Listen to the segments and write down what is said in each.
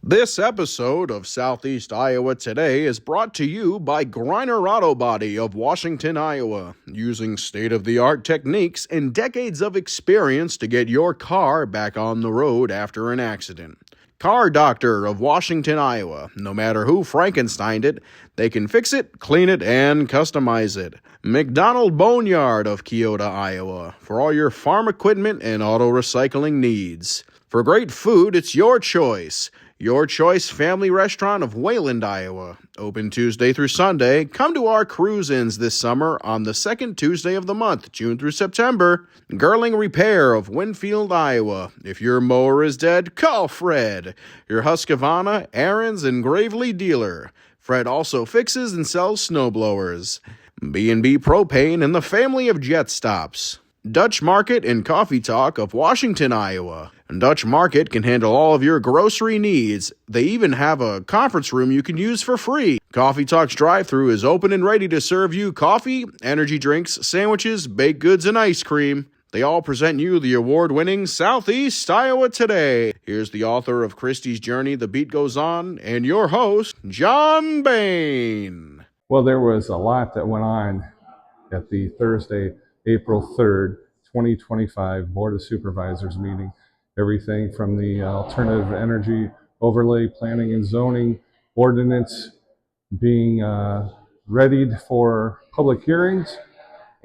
This episode of Southeast Iowa Today is brought to you by Griner Auto Body of Washington, Iowa, using state-of-the-art techniques and decades of experience to get your car back on the road after an accident. Car Doctor of Washington, Iowa. No matter who Frankensteined it, they can fix it, clean it, and customize it. McDonald Boneyard of Keota, Iowa, for all your farm equipment and auto recycling needs. For great food, it's your choice. Your Choice Family Restaurant of Wayland, Iowa. Open Tuesday through Sunday. Come to our cruise-ins this summer on the second Tuesday of the month, June through September. Girling Repair of Winfield, Iowa. If your mower is dead, call Fred, your Husqvarna, Aaron's, and Gravely dealer. Fred also fixes and sells snowblowers. B&B Propane and the family of Jet Stops. Dutch Market and Coffee Talk of Washington, Iowa. Dutch Market can handle all of your grocery needs. They even have a conference room you can use for free. Coffee Talk's drive-thru is open and ready to serve you coffee, energy drinks, sandwiches, baked goods, and ice cream. They all present you the award-winning Southeast Iowa Today. Here's the author of Christie's Journey, The Beat Goes On, and your host, John Bain. Well, there was a lot that went on at the Thursday, April 3rd, 2025 Board of Supervisors meeting. Everything from the alternative energy overlay planning and zoning ordinance being readied for public hearings.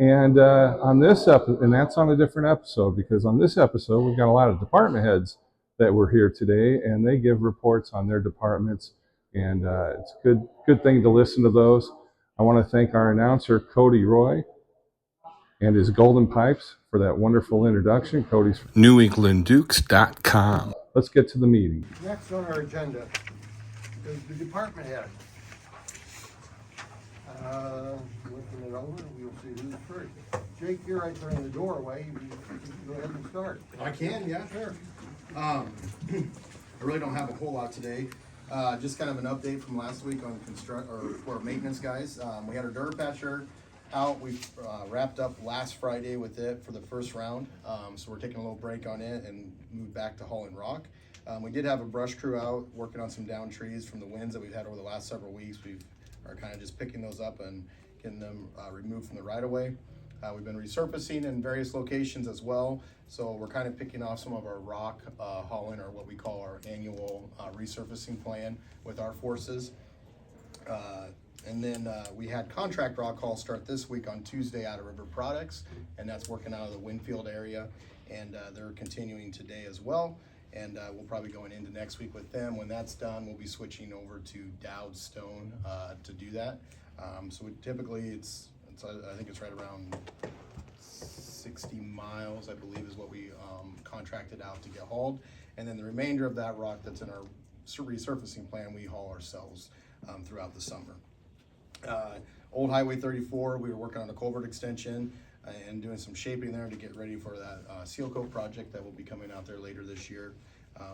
And on this and that's on a different episode, because on this episode, we've got a lot of department heads that were here today, and they give reports on their departments. And it's a good thing to listen to those. I want to thank our announcer, Cody Roy, and his Golden Pipes for that wonderful introduction. Cody's from NewEnglandDukes.com. Let's get to the meeting. Next on our agenda is the department head. Looking it over, we'll see who's first. Jake, you're right there in the doorway. You can go ahead and start. I can, yeah, sure. I really don't have a whole lot today. Just kind of an update from last week on for maintenance guys. We had our Durapatcher out. We wrapped up last Friday with it for the first round. So we're taking a little break on it and moved back to hauling rock. We did have a brush crew out working on some down trees from the winds that we've had over the last several weeks. We are kind of just picking those up and getting them removed from the right of way. We've been resurfacing in various locations as well. So we're kind of picking off some of our rock hauling, or what we call our annual resurfacing plan with our forces. And then we had contract rock haul start this week on Tuesday out of River Products, and that's working out of the Winfield area, and they're continuing today as well. And we'll probably go into next week with them. When that's done, we'll be switching over to Dowd Stone to do that. So typically I think it's right around 60 miles, I believe, is what we contracted out to get hauled. And then the remainder of that rock that's in our resurfacing plan, we haul ourselves throughout the summer. Old Highway 34, we were working on a culvert extension and doing some shaping there to get ready for that seal coat project that will be coming out there later this year.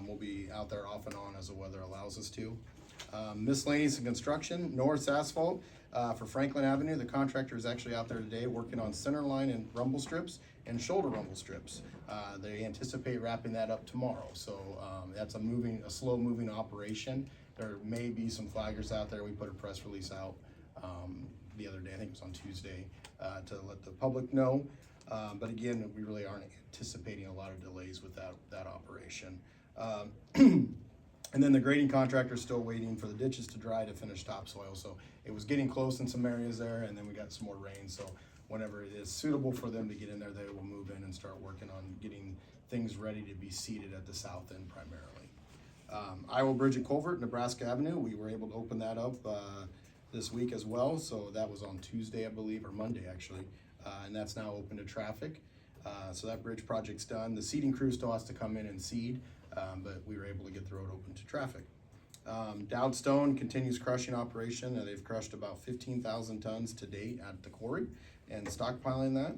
We'll be out there off and on as the weather allows us to. Miscellaneous and construction, Norris Asphalt for Franklin Avenue. The contractor is actually out there today working on center line and rumble strips and shoulder rumble strips. They anticipate wrapping that up tomorrow. So that's a slow moving operation. There may be some flaggers out there. We put a press release out the other day, I think it was on Tuesday, to let the public know. But again, we really aren't anticipating a lot of delays with that operation. And then the grading contractor is still waiting for the ditches to dry to finish topsoil. So it was getting close in some areas there, and then we got some more rain. So whenever it is suitable for them to get in there, they will move in and start working on getting things ready to be seeded at the south end primarily. Iowa Bridge and Culvert, Nebraska Avenue, we were able to open that up this week as well. So that was on Tuesday, I believe, or Monday actually. And that's now open to traffic. So that bridge project's done. The seeding crew still has to come in and seed, but we were able to get the road open to traffic. Dowd Stone continues crushing operation, and they've crushed about 15,000 tons to date at the quarry and stockpiling that.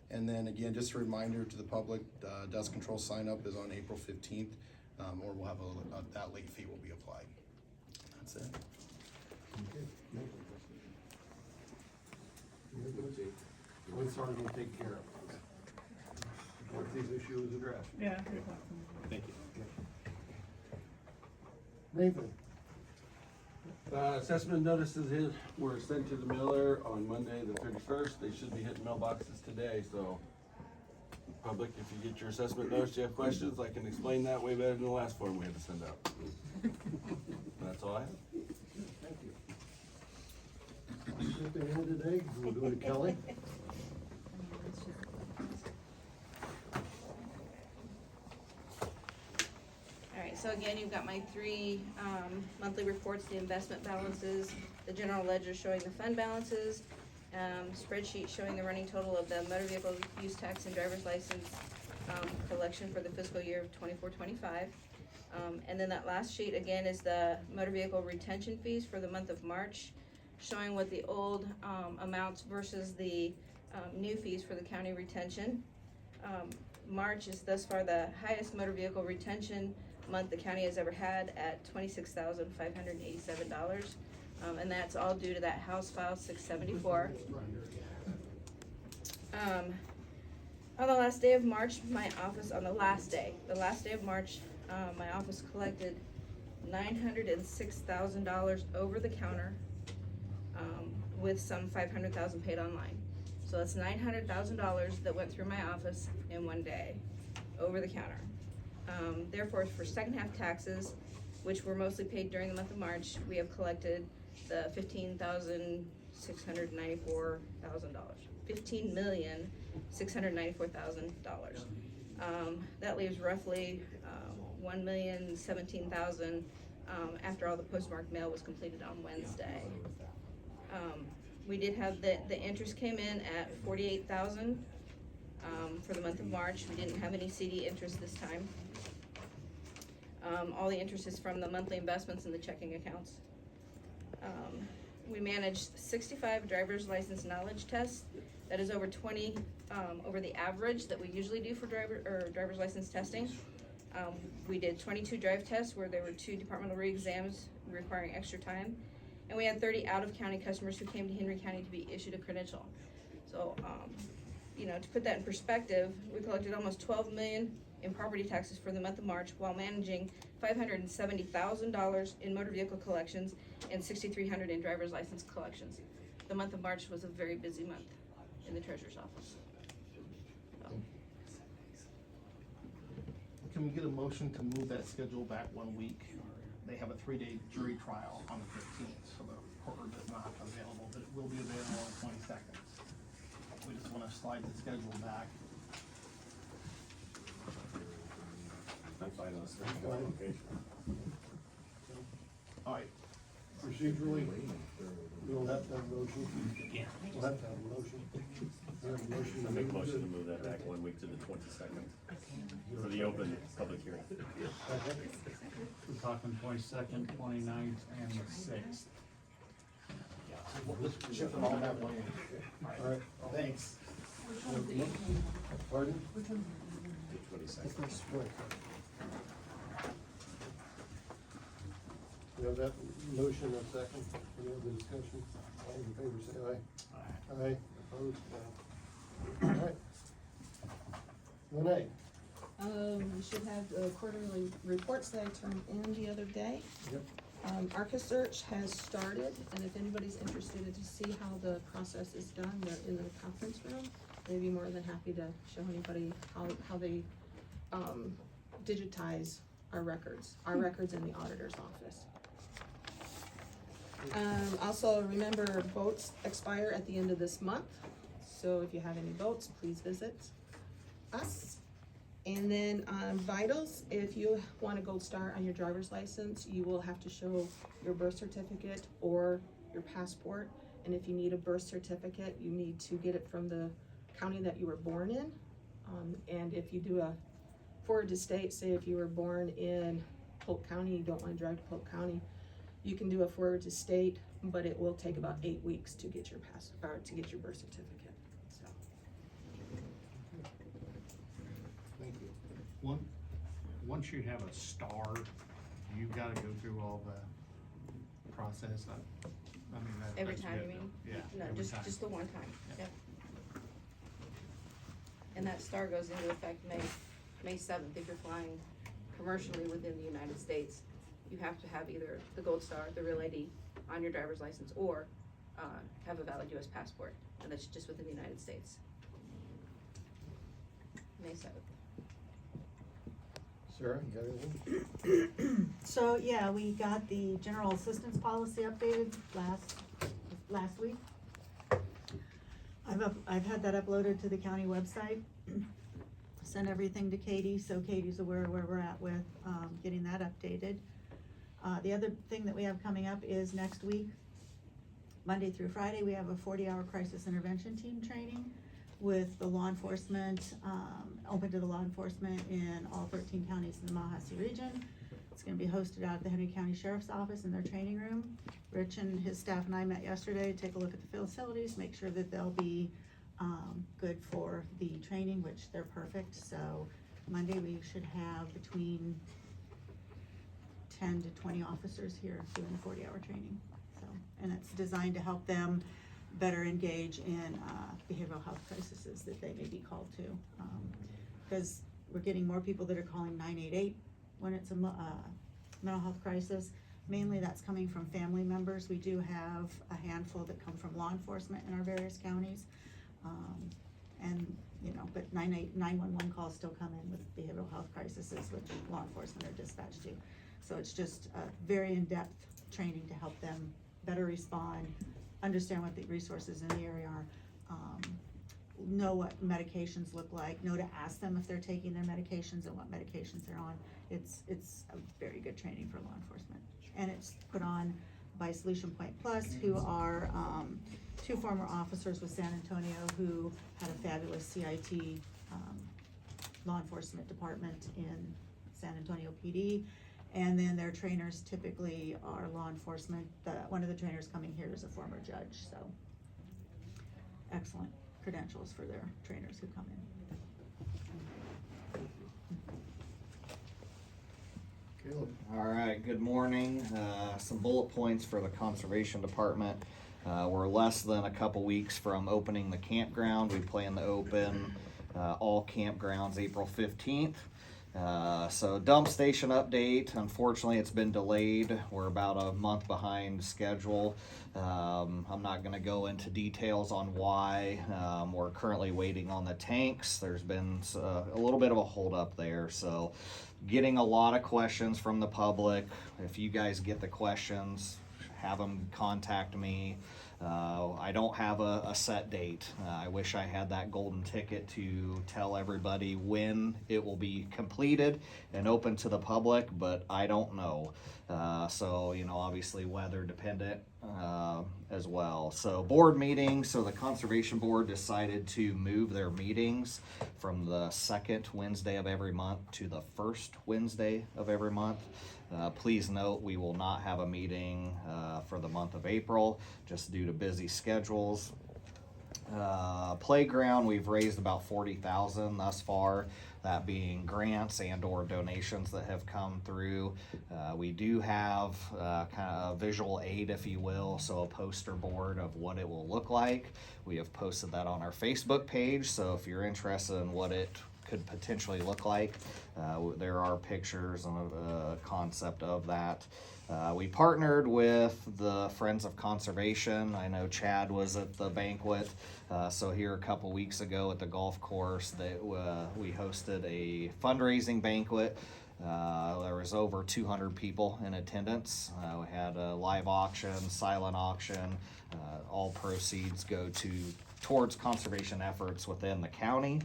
And then again, just a reminder to the public, dust control sign up is on April 15th, or we'll have that late fee will be applied. That's it. Okay. What's sort of going to take care of? What these issues addressed. Yeah. Thank you. Nathan, Assessment notices were sent to the mailer on Monday, the 31st. They should be hitting mailboxes today, so public, if you get your assessment notice, you have questions, I can explain that way better than the last form we had to send out. That's all I have. thank you. At the end of the day, we'll go to Kelly. Alright, so again, you've got my three, monthly reports, the investment balances, the general ledger showing the fund balances, spreadsheet showing the running total of the motor vehicle use tax and driver's license, collection for the fiscal year of 24-25. And then that last sheet again is the motor vehicle retention fees for the month of March, showing what the old, amounts versus the, new fees for the county retention. March is thus far the highest motor vehicle retention month the county has ever had at $26,587. And that's all due to that House File 674. On the last day of March, my office, on the last day of March, my office collected $906,000 over the counter, with some $500,000 paid online. So that's $900,000 that went through my office in one day, over the counter. Therefore, for second half taxes, which were mostly paid during the month of March, we have collected the $15,694,000. That leaves roughly $1,017,000 after all the postmark mail was completed on Wednesday. We did have the interest came in at $48,000 for the month of March. We didn't have any CD interest this time. All the interest is from the monthly investments in the checking accounts. We managed 65 driver's license knowledge tests. That is over 20 over the average that we usually do for driver's license testing. We did 22 drive tests where there were 2 departmental re-exams requiring extra time. And we had 30 out-of-county customers who came to Henry County to be issued a credential. So, you know, to put that in perspective, we collected almost $12 million in property taxes for the month of March while managing $570,000 in motor vehicle collections and $6,300 in driver's license collections. The month of March was a very busy month in the treasurer's office. So. Can we get a motion to move that schedule back 1 week? They have a 3-day jury trial on the 15th, so the courtroom is not available, but it will be available on the 22nd. We just want to slide the schedule back. All right. Procedurally, we'll have to have a motion. Yeah. We'll have to have a motion. We have a motion. I make a motion to move that back 1 week to the 22nd for the open public hearing. We're talking 22nd, 29th, and the 6th. Let's shift them all back 1 week. All right. Thanks. Pardon? The 22nd. We have that motion and second. Any other discussion? All in favor, say aye. Aye. Opposed? No. All right. Renee? We should have the quarterly reports that I turned in the other day. Yep. ARCA search has started, and if anybody's interested to see how the process is done, they're in the conference room. They'd be more than happy to show anybody how they, digitize our records in the auditor's office. Also, remember, votes expire at the end of this month, so if you have any votes, please visit us. And then on vitals, if you want a gold star on your driver's license, you will have to show your birth certificate or your passport. And if you need a birth certificate, you need to get it from the county that you were born in. And if you do a forward to state, say if you were born in Polk County, you don't want to drive to Polk County, you can do a forward to state, but it will take about 8 weeks to get your to get your birth certificate. So. Thank you. Once you have a star, you gotta go through all the process. I mean, Every that's time, good, you mean? though. Yeah. No, every time. just the one time, Yeah. yep. And that star goes into effect May 7th if you're flying commercially within the United States. you have to have either the Gold Star, the Real ID on your driver's license, or have a valid US passport, and that's just within the United States. May 7th. Sarah, you got anything? So, yeah, we got the general assistance policy updated last week. I've had that uploaded to the county website. Sent everything to Katie, so Katie's aware where we're at with, getting that updated. The other thing that we have coming up is next week, Monday through Friday, we have a 40-hour crisis intervention team training with the law enforcement, open to the law enforcement in all 13 counties in the Tallahassee region. It's gonna be hosted out at the Henry County Sheriff's Office in their training room. Rich and his staff and I met yesterday to take a look at the facilities, make sure that they'll be good for the training, which they're perfect. So Monday we should have between 10 to 20 officers here doing the 40-hour training. So, and it's designed to help them better engage in behavioral health crises that they may be called to. Because we're getting more people that are calling 988 when it's a mental health crisis. Mainly that's coming from family members. We do have a handful that come from law enforcement in our various counties. And, you know, but 911 calls still come in with behavioral health crises, which law enforcement are dispatched to. So it's just a very in-depth training to help them better respond, understand what the resources in the area are, know what medications look like, know to ask them if they're taking their medications and what medications they're on. It's a very good training for law enforcement. And it's put on by Solution Point Plus, who are two former officers with San Antonio who had a fabulous CIT law enforcement department in San Antonio PD. And then their trainers typically are law enforcement. One of the trainers coming here is a former judge, so excellent credentials for their trainers who come in. Caleb. All right, good morning. Some bullet points for the Conservation Department. We're less than a couple weeks from opening the campground. We plan to open all campgrounds April 15th. So dump station update, unfortunately it's been delayed. We're about a month behind schedule. I'm not going to go into details on why. We're currently waiting on the tanks. There's been a little bit of a hold up there, so getting a lot of questions from the public. If you guys get the questions, have them contact me. I don't have a set date. I wish I had that golden ticket to tell everybody when it will be completed and open to the public, but I don't know. So, you know, obviously weather dependent as well. So board meetings, so the Conservation Board decided to move their meetings from the second Wednesday of every month to the first Wednesday of every month. Please note we will not have a meeting for the month of April just due to busy schedules. Playground, we've raised about $40,000 thus far, that being grants and or donations that have come through. We do have kind of a visual aid, if you will, so a poster board of what it will look like. We have posted that on our Facebook page, so if you're interested in what it could potentially look like, there are pictures and a concept of that. We partnered with the Friends of Conservation. I know Chad was at the banquet, so here a couple weeks ago at the golf course that we hosted a fundraising banquet. There was over 200 people in attendance. We had a live auction, silent auction. All proceeds go towards conservation efforts within the county.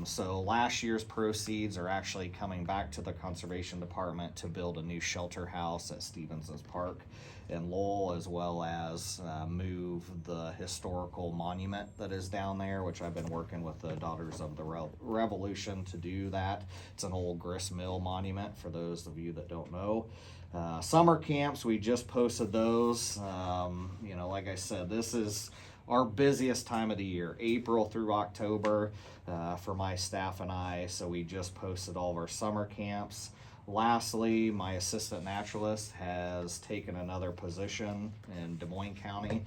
So last year's proceeds are actually coming back to the Conservation Department to build a new shelter house at Stevens's Park in Lowell, as well as move the historical monument that is down there, which I've been working with the Daughters of the Revolution to do that. It's an old grist mill monument for those of you that don't know. Summer camps, we just posted those. You know, like I said, this is our busiest time of the year, April through October, for my staff and I. So we just posted all of our summer camps. Lastly, my assistant naturalist has taken another position in Des Moines County,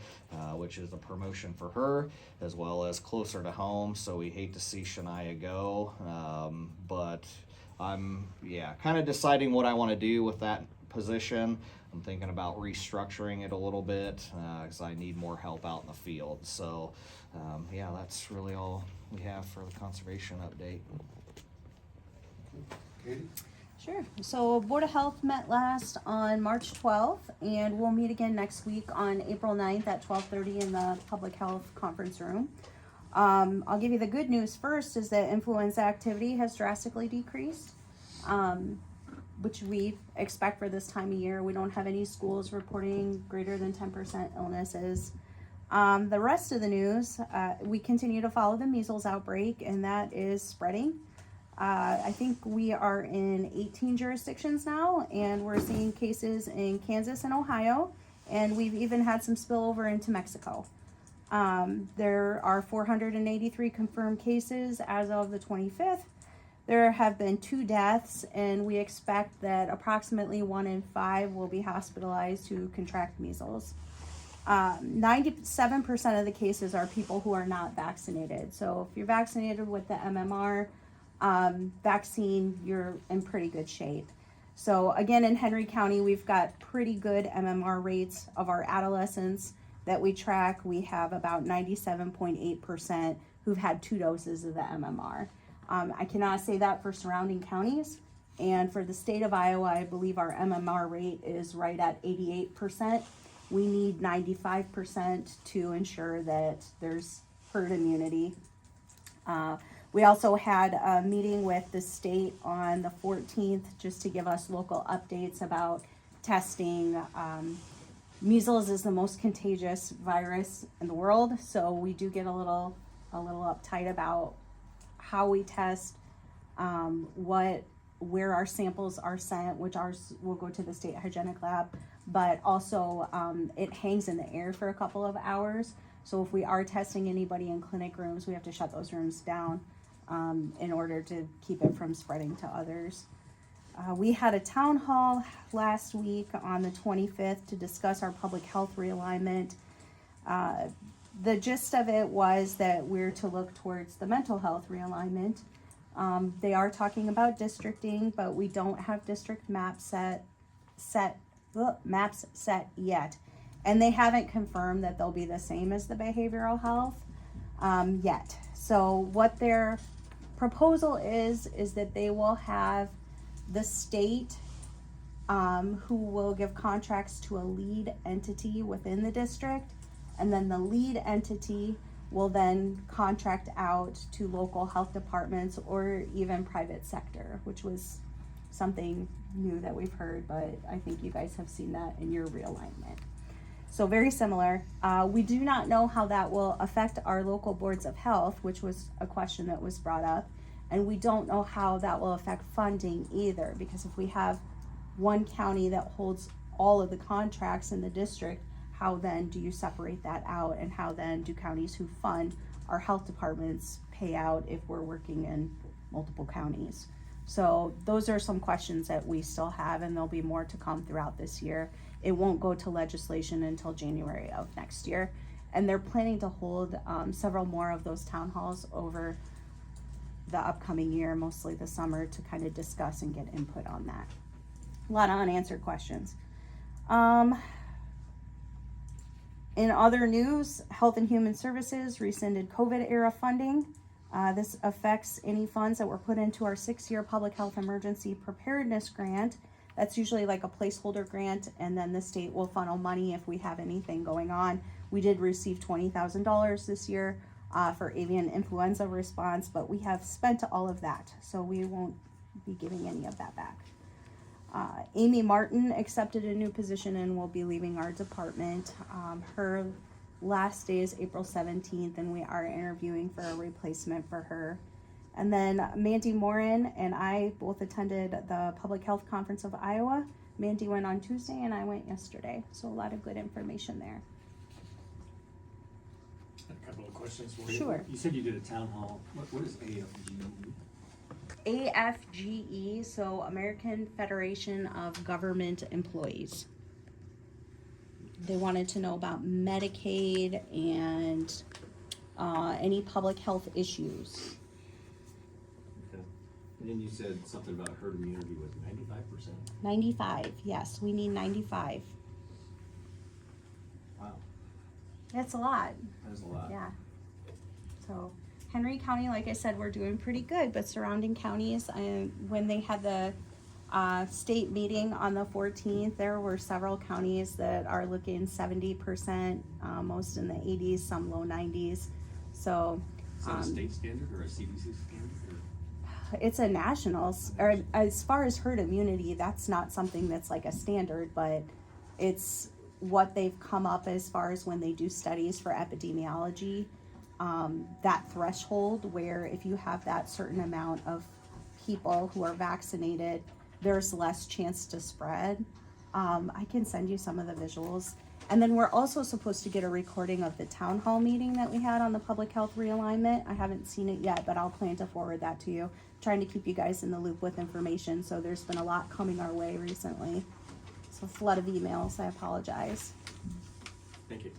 which is a promotion for her, as well as closer to home. So we hate to see Shania go, but I'm kind of deciding what I want to do with that position. I'm thinking about restructuring it a little bit, because I need more help out in the field. So, yeah, that's really all we have for the conservation update. Katie? Sure. So Board of Health met last on March 12th, and we'll meet again next week on April 9th at 12:30 in the Public Health Conference Room. I'll give you the good news first, is that influenza activity has drastically decreased, which we expect for this time of year. We don't have any schools reporting greater than 10% illnesses. The rest of the news, we continue to follow the measles outbreak, and that is spreading. I think we are in 18 jurisdictions now, and we're seeing cases in Kansas and Ohio, and we've even had some spillover into Mexico. There are 483 confirmed cases as of the 25th. There have been 2 deaths, and we expect that approximately 1 in 5 will be hospitalized who contract measles. 97% of the cases are people who are not vaccinated. So if you're vaccinated with the MMR vaccine, you're in pretty good shape. So again, in Henry County, we've got pretty good MMR rates of our adolescents that we track. We have about 97.8% who've had 2 doses of the MMR. I cannot say that for surrounding counties. And for the state of Iowa, I believe our MMR rate is right at 88%. We need 95% to ensure that there's herd immunity. We also had a meeting with the state on the 14th just to give us local updates about testing. Measles is the most contagious virus in the world, so we do get a little uptight about how we test, where our samples are sent, which ours will go to the state hygienic lab, but also it hangs in the air for a couple of hours. So if we are testing anybody in clinic rooms, we have to shut those rooms down in order to keep it from spreading to others. We had a town hall last week on the 25th to discuss our public health realignment. The gist of it was that we're to look towards the mental health realignment. They are talking about districting, but we don't have district maps set yet. And they haven't confirmed that they'll be the same as the behavioral health yet. So what their proposal is that they will have the state who will give contracts to a lead entity within the district, and then the lead entity will then contract out to local health departments or even private sector, which was something new that we've heard, but I think you guys have seen that in your realignment. So very similar. We do not know how that will affect our local boards of health, which was a question that was brought up. And we don't know how that will affect funding either, because if we have one county that holds all of the contracts in the district, how then do you separate that out? And how then do counties who fund our health departments pay out if we're working in multiple counties? So those are some questions that we still have, and there'll be more to come throughout this year. It won't go to legislation until January of next year. And they're planning to hold several more of those town halls over the upcoming year, mostly the summer, to kind of discuss and get input on that. A lot of unanswered questions. In other news, Health and Human Services rescinded COVID era funding. This affects any funds that were put into our 6-year public health emergency preparedness grant. That's usually like a placeholder grant, and then the state will funnel money if we have anything going on. We did receive $20,000 this year for avian influenza response, but we have spent all of that, so we won't be giving any of that back. Amy Martin accepted a new position and will be leaving our department. Her last day is April 17th, and we are interviewing for a replacement for her. And then Mandy Morin and I both attended the Public Health Conference of Iowa. Mandy went on Tuesday and I went yesterday, so a lot of good information there. A couple of questions for you. Sure. You said you did a town hall. What is AFGE? AFGE, so American Federation of Government Employees. They wanted to know about Medicaid and any public health issues. Okay. And then you said something about herd immunity was 95%. 95, yes, we need 95. Wow, That's a lot. that's a lot. Yeah. So Henry County, like I said, we're doing pretty good, but surrounding counties, when they had the state meeting on the 14th, there were several counties that are looking 70%, most in the 80s, some low 90s. So Is that a state standard or a CDC standard? it's a national, or as far as herd immunity, that's not something that's like a standard, but it's what they've come up as far as when they do studies for epidemiology, that threshold where if you have that certain amount of people who are vaccinated, there's less chance to spread. I can send you some of the visuals. And then we're also supposed to get a recording of the town hall meeting that we had on the public health realignment. I haven't seen it yet, but I'll plan to forward that to you. Trying to keep you guys in the loop with information. So there's been a lot coming our way recently. So a flood of emails, I apologize. Thank you.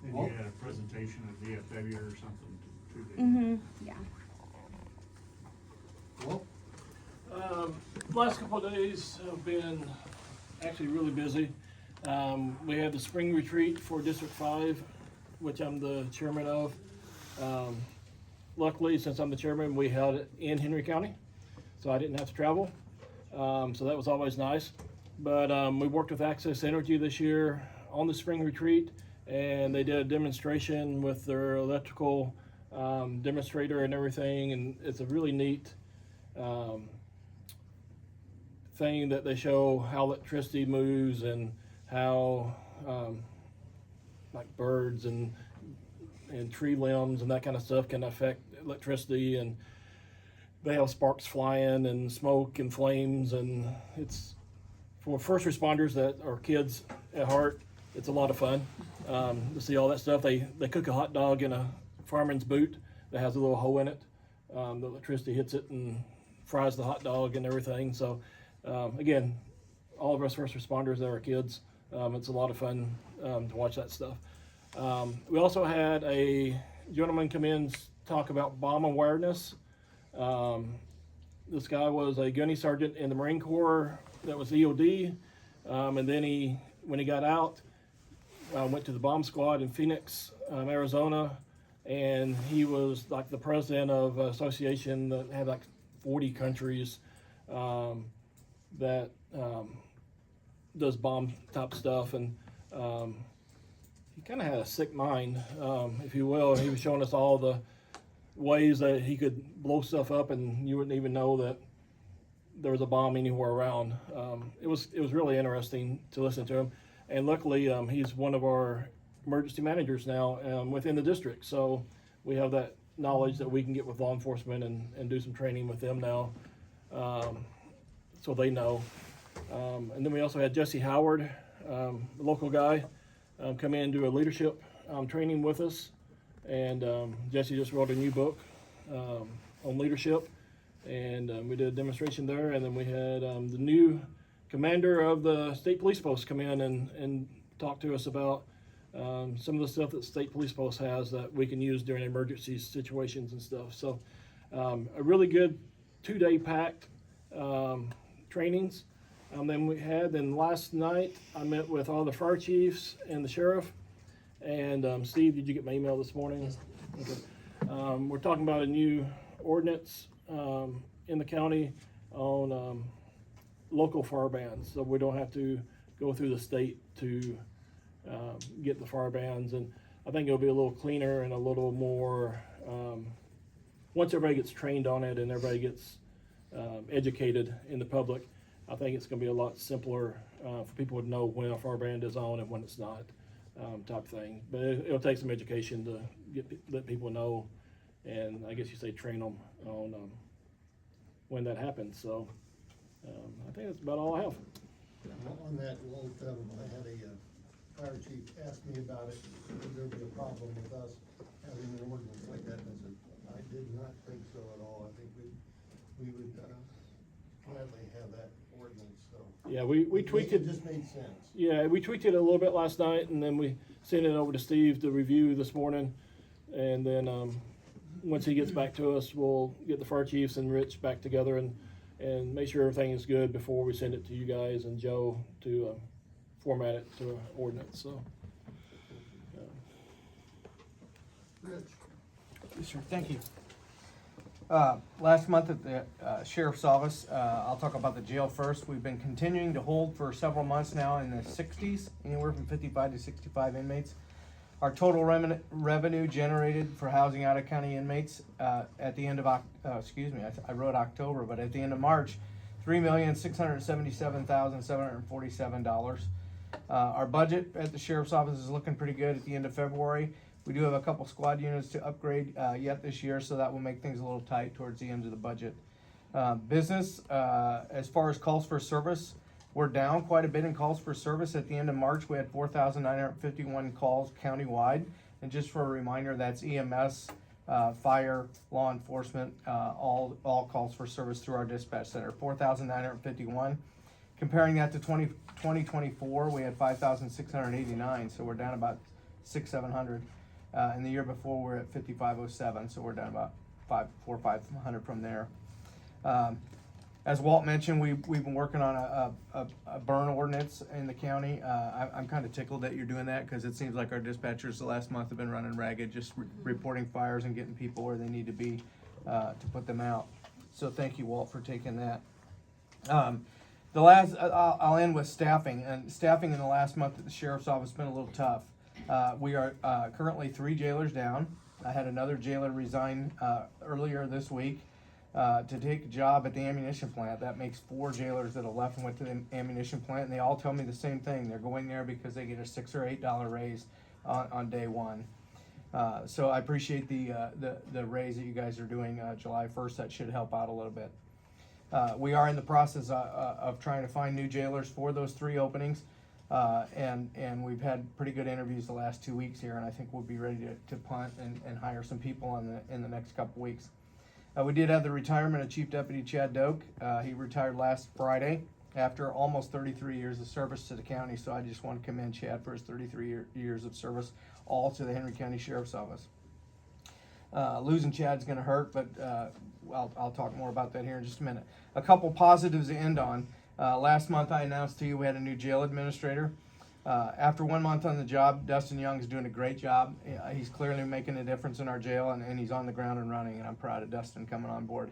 And you had a presentation at VFW or something too. Mm-hmm, yeah. Well, Last couple of days have been actually really busy. We had the spring retreat for District 5, which I'm the chairman of. Luckily, since I'm the chairman, we held it in Henry County, so I didn't have to travel. So that was always nice. But we worked with Access Energy this year on the spring retreat, and they did a demonstration with their electrical demonstrator and everything, and it's a really neat thing that they show how electricity moves and how like birds and tree limbs and that kind of stuff can affect electricity, and they have sparks flying and smoke and flames, and it's for first responders that are kids at heart. It's a lot of fun to see all that stuff. They cook a hot dog in a fireman's boot that has a little hole in it. The electricity hits it and fries the hot dog and everything. So again, all of us first responders that are kids, it's a lot of fun to watch that stuff. We also had a gentleman come in and talk about bomb awareness. This guy was a gunny sergeant in the Marine Corps that was EOD, and then when he got out, went to the bomb squad in Phoenix, Arizona, and he was like the president of an association that had like 40 countries that does bomb type stuff, and he kind of had a sick mind, if you will. He was showing us all the ways that he could blow stuff up and you wouldn't even know that there was a bomb anywhere around. It was really interesting to listen to him, and luckily he's one of our emergency managers now within the district, so we have that knowledge that we can get with law enforcement and do some training with them now, so they know. And then we also had Jesse Howard, a local guy, come in and do a leadership training with us. And Jesse just wrote a new book on leadership, and we did a demonstration there. And then we had the new commander of the state police post come in and talk to us about some of the stuff that the state police post has that we can use during emergency situations and stuff. So a really good 2-day packed trainings. Then last night I met with all the fire chiefs and the sheriff. And Steve, did you get my email this morning? Yes. Okay. We're talking about a new ordinance in the county on local fire bans, so we don't have to go through the state to get the fire bans. And I think it'll be a little cleaner and a little more, once everybody gets trained on it and everybody gets educated in the public, I think it's going to be a lot simpler for people to know when a fire ban is on and when it's not. Type thing, but it'll take some education to let people know, and I guess you say train them on when that happens. So I think that's about all I have. on that, Walt, I had a fire chief ask me about it, would there be a problem with us having an ordinance like that? And I said, I did not think so at all. I think we would gladly have that ordinance, so. Yeah, we tweaked it. It just made sense. Yeah, we tweaked it a little bit last night, and then we sent it over to Steve to review this morning, and then once he gets back to us, we'll get the fire chiefs and Rich back together and make sure everything is good before we send it to you guys and Joe to format it to an ordinance, so. Rich? Yes, sir, thank you. Last month at the sheriff's office, I'll talk about the jail first. We've been continuing to hold for several months now in the 60s, anywhere from 55 to 65 inmates. Our total revenue generated for housing out of county inmates at the end of, I wrote October, but at the end of March, $3,677,747. Our budget at the sheriff's office is looking pretty good at the end of February. We do have a couple squad units to upgrade yet this year, so that will make things a little tight towards the end of the budget. Business, as far as calls for service, we're down quite a bit in calls for service. At the end of March, we had 4,951 calls countywide. And just for a reminder, that's EMS, fire, law enforcement, all calls for service through our dispatch center, 4,951. Comparing that to 2024, we had 5,689, so we're down about 700. And the year before, we were at 5,507, so we're down about 500 from there. As Walt mentioned, we've been working on a burn ordinance in the county. I'm kind of tickled that you're doing that because it seems like our dispatchers the last month have been running ragged, just reporting fires and getting people where they need to be to put them out. So thank you, Walt, for taking that. I'll end with staffing. And staffing in the last month at the sheriff's office has been a little tough. We are currently 3 jailers down. I had another jailer resign earlier this week to take a job at the ammunition plant. That makes 4 jailers that have left and went to the ammunition plant, and they all tell me the same thing. They're going there because they get a $6 or $8 raise on day one. So I appreciate the raise that you guys are doing July 1st. That should help out a little bit. We are in the process of trying to find new jailers for those 3 openings. And we've had pretty good interviews the last 2 weeks here, and I think we'll be ready to punt and hire some people in the next couple weeks. We did have the retirement of Chief Deputy Chad Doak. He retired last Friday after almost 33 years of service to the county, so I just want to commend Chad for his 33 years of service, all to the Henry County Sheriff's Office. Losing Chad's going to hurt, but I'll talk more about that here in just a minute. A couple positives to end on. Last month I announced to you we had a new jail administrator. After 1 month on the job, Dustin Young is doing a great job. He's clearly making a difference in our jail, and he's on the ground and running, and I'm proud of Dustin coming on board.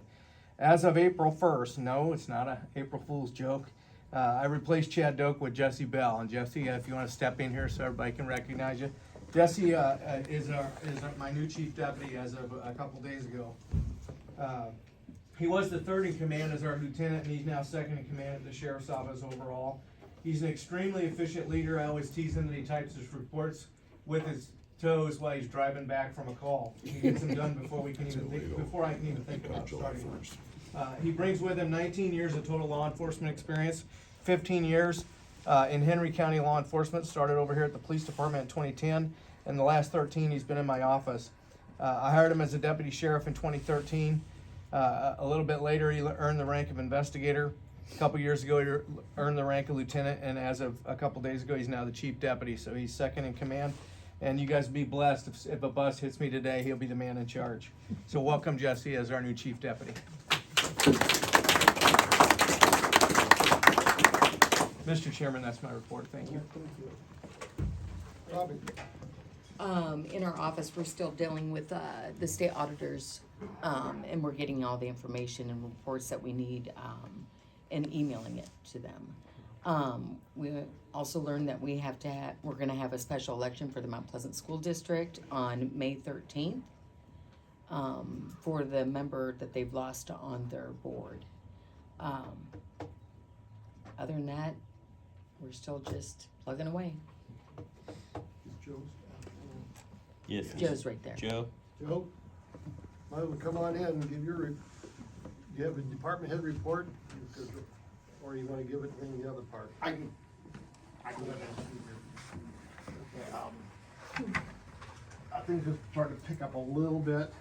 As of April 1st, no, it's not a April Fool's joke, I replaced Chad Doak with Jesse Bell. And Jesse, if you want to step in here so everybody can recognize you. Jesse is my new chief deputy as of a couple days ago. He was the 3rd in command as our lieutenant, and he's now 2nd in command at the sheriff's office overall. He's an extremely efficient leader. I always tease him that he types his reports with his toes while he's driving back from a call. He gets them done before I can even think about starting. He brings with him 19 years of total law enforcement experience, 15 years in Henry County law enforcement. Started over here at the police department in 2010, and the last 13 he's been in my office. I hired him as a deputy sheriff in 2013. A little bit later, he earned the rank of investigator. A couple years ago, he earned the rank of lieutenant, and as of a couple days ago, he's now the chief deputy, so he's 2nd in command. And you guys be blessed. If a bus hits me today, he'll be the man in charge. So welcome, Jesse, as our new chief deputy. Mr. Chairman, that's my report. Thank you. Robbie? In our office, we're still dealing with the state auditors, and we're getting all the information and reports that we need and emailing it to them. We also learned that we're going to have a special election for the Mount Pleasant School District on May 13th for the member that they've lost on their board. Other than that, we're still just plugging away. Yes. Joe's right there. Joe? Joe? Might as well come on in and give do you have a department head report? Or you want to give it in the other part? I can go ahead. Things just started to pick up a little bit.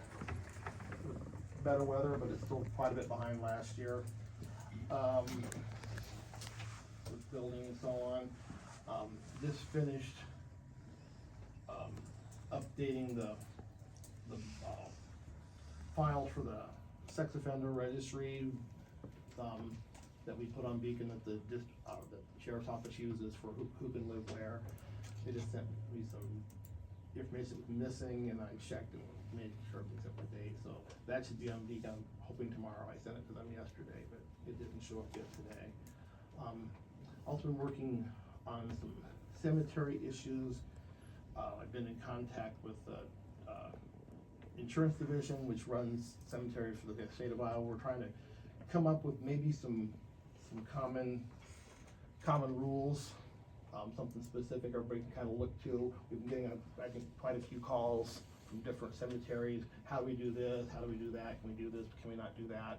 Better weather, but it's still quite a bit behind last year. With building and so on. This finished updating the files for the sex offender registry, that we put on Beacon that the sheriff's office uses for who can live where. They just sent me some information that was missing, and I checked and made sure everything's up to date, so that should be on Beacon. I'm hoping tomorrow. I sent it to them yesterday, but it didn't show up yet today. Also been working on some cemetery issues. I've been in contact with the insurance division, which runs cemeteries for the state of Iowa. We're trying to come up with maybe some common rules, something specific everybody can kind of look to. We've been getting, I think, quite a few calls from different cemeteries. How do we do this? How do we do that? Can we do this? Can we not do that?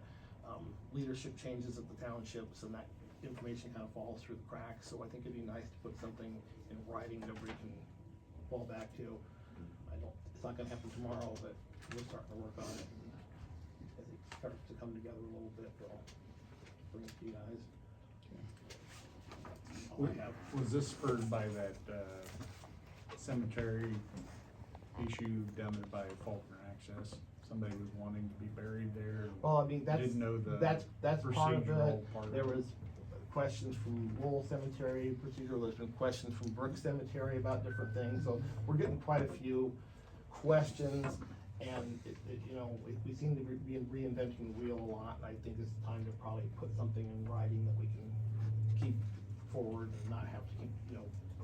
Leadership changes at the townships, and that information kind of falls through the cracks. So I think it'd be nice to put something in writing that everybody can fall back to. It's not gonna happen tomorrow, but we're starting to work on it. And as it starts to come together a little bit, I'll bring it to you guys. All I have. Was this spurred by that cemetery issue down there by Faulkner Access? Somebody was wanting to be buried there. Well, I mean, Didn't know the that's part of procedural it. part of There it. was questions from Lowell Cemetery procedural. There's been questions from Brooks Cemetery about different things. So we're getting quite a few questions, and we seem to be reinventing the wheel a lot. And I think it's time to probably put something in writing that we can keep forward and not have to keep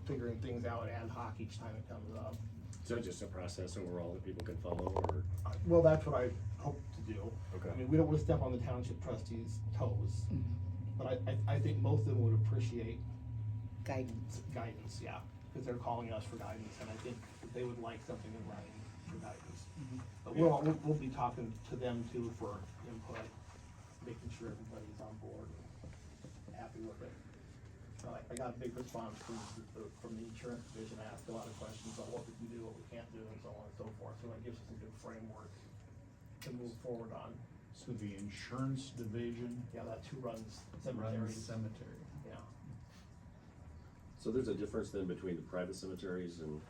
figuring things out ad hoc each time it comes up. So just a process overall that people can follow, or? Well, that's what I hope to do. Okay. I mean, we don't want to step on the township trustees' toes, but I think most of them would appreciate Guidance. guidance, yeah, because they're calling us for guidance, and I think that they would like something in writing for guidance. But we'll be talking to them too for input, making sure everybody's on board and happy with it. I got a big response from the insurance division. I asked a lot of questions about what we can do, what we can't do, and so on and so forth. So that gives us a good framework to move forward on. So the insurance division Yeah, that's who runs cemeteries. runs cemetery. Yeah. So there's a difference then between the private cemeteries and,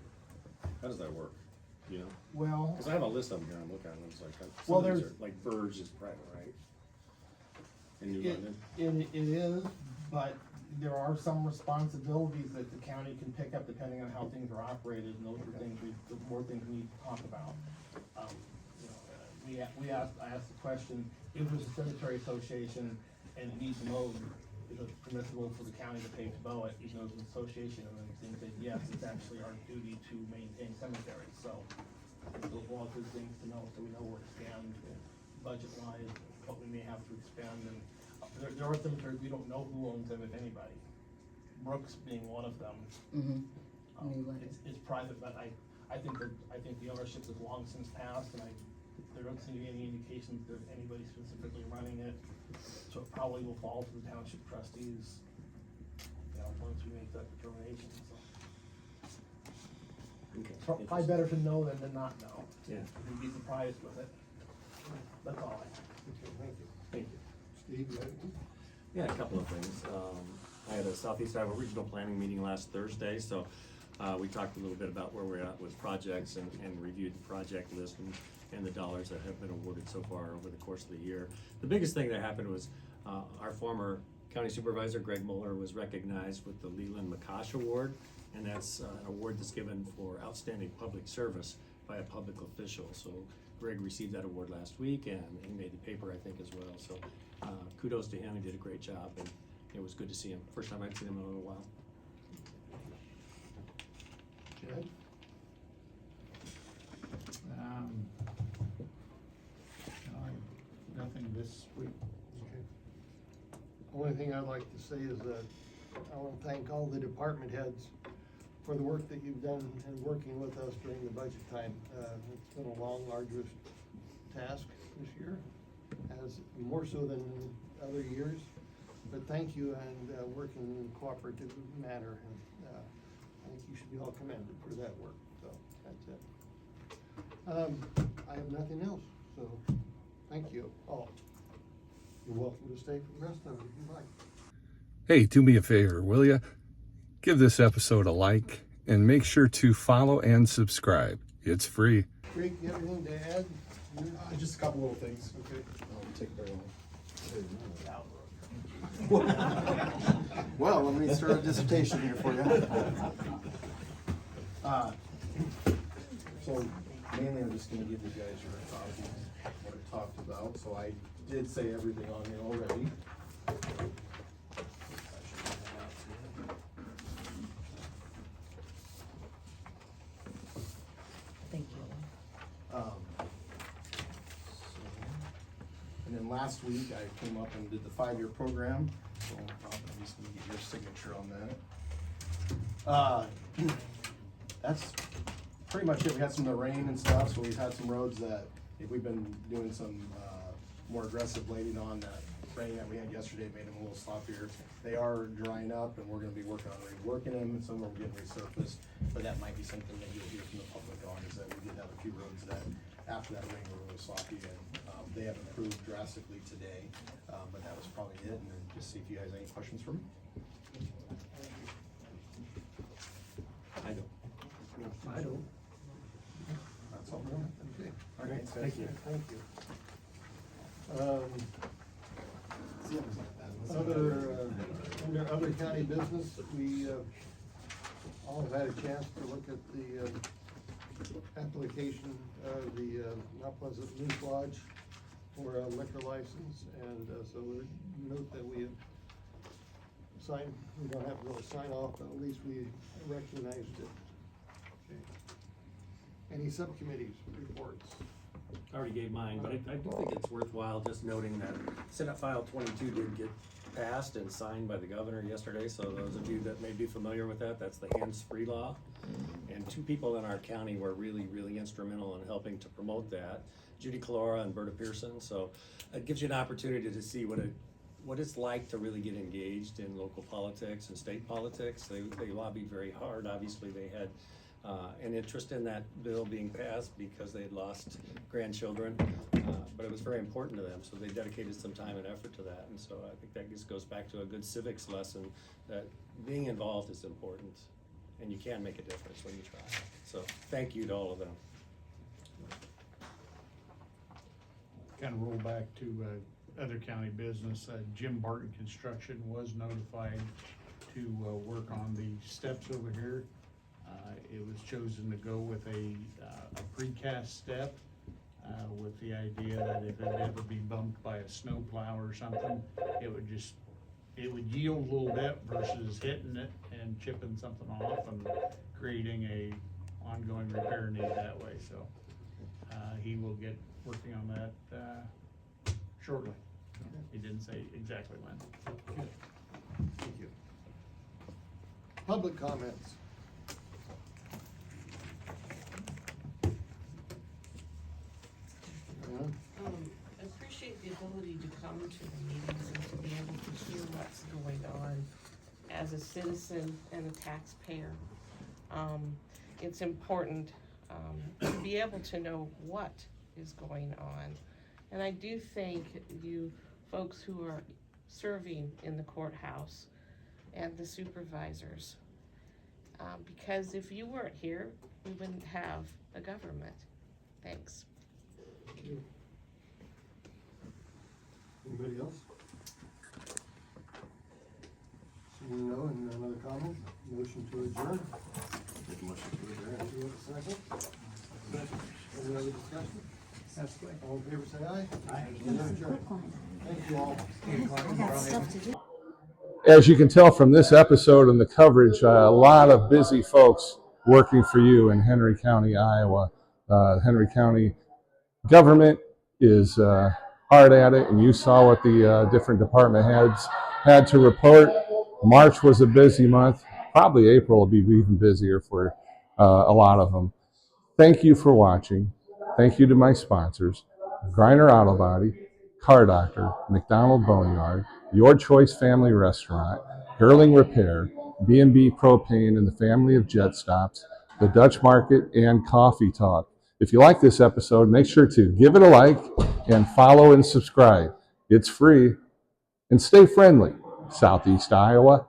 how does that work? You know? Well, Cause I have a list of them here, I'm looking at them, it's like, some Well, of these there's- are, like Verge is private, right? In New It London? is, but there are some responsibilities that the county can pick up depending on how things are operated, and those are things the more things we need to talk about. I asked the question, if there's a cemetery association and it needs mowed, is it permissible for the county to pay to mow it, even though it's an association? And then they said, yes, it's actually our duty to maintain cemeteries, so those are all good things to know, so we know where to stand budget-wise, what we may have to expend, and there are cemeteries we don't know who owns them, if anybody. Brooks being one of them. It's private, but I think the ownership is long since passed, and there don't seem to be any indications that anybody specifically running it. So it probably will fall to the township trustees, once we make that determination, so. Okay. Probably better to know than to not know. Yeah. You'd be surprised with it. That's all I have. Okay, thank you. Thank you. Steve, you have anything? Yeah, a couple of things. I had a Southeast Iowa Regional Planning meeting last Thursday, so we talked a little bit about where we're at with projects and reviewed the project list and the dollars that have been awarded so far over the course of the year. The biggest thing that happened was our former county supervisor, Greg Mueller, was recognized with the Leland McCosh Award, and that's an award that's given for outstanding public service by a public official. So Greg received that award last week, and he made the paper, I think, as well. So kudos to him. He did a great job, and it was good to see him. First time I'd seen him in a little while. Chad? Nothing this week. Okay. Only thing I'd like to say is that I want to thank all the department heads for the work that you've done in working with us during the budget time. It's been a long, arduous task this year, as more so than other years. But thank you, and working in a cooperative manner, and I think you should be all commended for that work. So that's it. I have nothing else, so thank you all. You're welcome to stay for the rest of it if you'd like. Hey, do me a favor, will you? Give this episode a like and make sure to follow and subscribe. It's free. Greg, you have anything to add? Just a couple little things. Okay. Take very long. Well, let me start a dissertation here for you. So mainly I'm just gonna give you guys your copies, what I talked about. So I did say everything on here already. Thank you. And then last week I came up and did the 5-year program. So I'm just gonna get your signature on that. That's pretty much it. We had some of the rain and stuff, so we've had some roads that if we've been doing some more aggressive blading on. That rain that we had yesterday made them a little sloppier. They are drying up, and we're going to be working on reworking them, and some of them are getting resurfaced. But that might be something that you'll hear from the public on, is that we did have a few roads that after that rain were really sloppy, and they have improved drastically today. But that was probably it, and then just see if you guys have any questions for me. I don't. I don't. That's all. Okay. All right, guys. Thank you. Thank you. Under other county business, we all have had a chance to look at the application of the Mount Pleasant Moose Lodge for a liquor license, and so we note that we have signed, we don't have to really sign off, but at least we recognized it. Okay. Any subcommittees reports? I already gave mine, but I do think it's worthwhile just noting that Senate File 22 did get passed and signed by the governor yesterday. So those of you that may be familiar with that, that's the hands-free law. And two people in our county were really, really instrumental in helping to promote that, Judy Calora and Berta Pearson. So it gives you an opportunity to see what it's like to really get engaged in local politics and state politics. They lobbied very hard. Obviously, they had an interest in that bill being passed because they had lost grandchildren, but it was very important to them, so they dedicated some time and effort to that. And so I think that just goes back to a good civics lesson, that being involved is important, and you can make a difference when you try. So thank you to all of them. Kind of roll back to other county business. Jim Barton Construction was notified to work on the steps over here. It was chosen to go with a precast step with the idea that if it ever be bumped by a snowplow or something, it would yield a little bit versus hitting it and chipping something off and creating a ongoing repair need that way. So he will get working on that shortly. He didn't say exactly when. Good. Thank you. Public comments. I appreciate the ability to come to the meetings and to be able to hear what's going on as a citizen and a taxpayer. It's important to be able to know what is going on. And I do thank you folks who are serving in the courthouse and the supervisors. Because if you weren't here, we wouldn't have a government. Thanks. Anybody else? Seeing no, and another comment, motion to adjourn. Make a motion to adjourn. Do you have a second? Any other discussion? That's great. All in favor, say aye. Aye. We are adjourned. Thank you all. I got stuff to do. As you can tell from this episode and the coverage, a lot of busy folks working for you in Henry County, Iowa. Henry County government is hard at it, and you saw what the different department heads had to report. March was a busy month. Probably April will be even busier for a lot of them. Thank you for watching. Thank you to my sponsors, Griner Auto Body, Car Doctor, McDonald Boneyard, Your Choice Family Restaurant, Girling Repair, B&B Propane, and the family of Jet Stops, the Dutch Market, and Coffee Talk. If you like this episode, make sure to give it a like and follow and subscribe. It's free. And stay friendly. Southeast Iowa,